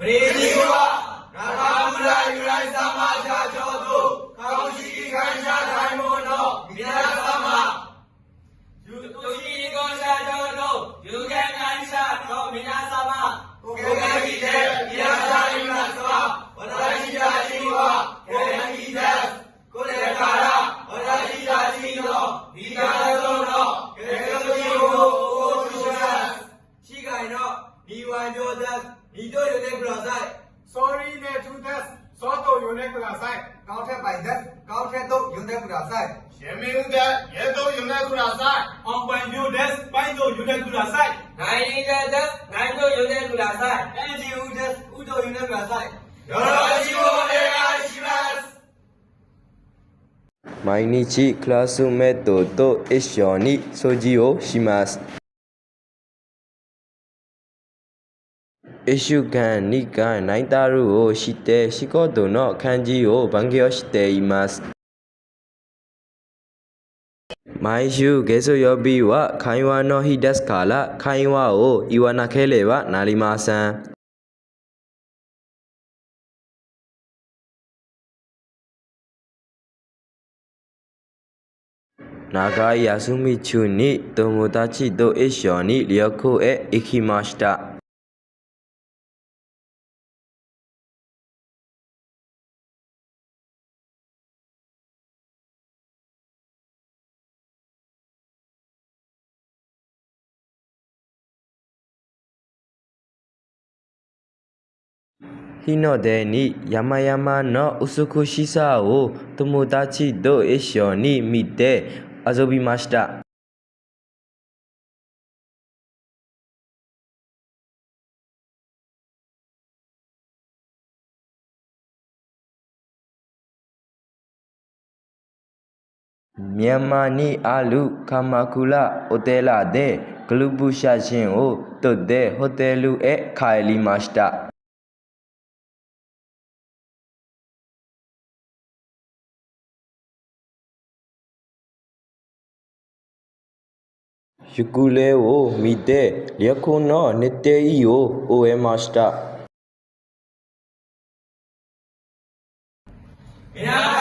ပရိဒီဝနာဂမလာယူရိုင်းသမချာကျော်တို့ကောင်းရှိခိုင်းချတိုင်းမို့တော့မြတ်သမယူတို့ရှိကောင်းချကျော်တို့ယူခဲ့ခိုင်းချတော့မြတ်သမကိုယ်ကကြီးတဲ့မြတ်သာယူနာသမဝရရှိတာရှိဝကိုယ်ကကြီးတဲ့ကိုယ်လည်းကာရဝရရှိတာရှိတော့ဒီကာရတော့ကဲကကြီးကိုသူစားရှိခိုင်းတော့ဒီဝါကျော်တဲ့ဒီတို့ရတဲ့ပရောဆိုင် sorry နဲ့ to that စောတော့ယူနေကလာဆိုင် ကောင်းထက်ပိုင်တဲ့ကောင်းထက်တော့ယူတဲ့ပရောဆိုင် ရေမင်းတဲ့ရေတော့ယူနေကလာဆိုင်အောင်ပိုင်ယူတဲ့ပိုင်းတော့ယူနေကလာဆိုင် နိုင်နေတဲ့နိုင်တို့ယူတဲ့ပရောဆိုင်အဲဒီဦးတဲ့ဦးတို့ယူတဲ့ပရောဆိုင်ရောရှိဖို့လည်းရှိပါ毎日クラスメートと一緒に掃除をします。1週間2回ナイタルをして仕事の漢字を勉強しています。毎週月曜日は会話の日ですから会話を言わなければなりません。長い休み中に友達と一緒に旅行へ行きました。日の出に山々の美しさを友達と一緒に見て遊びました。မြန်မာにある鎌倉お寺でグループ写真を撮ってホテルへ帰りました。ユクレを見て旅行の日程を終えました。皆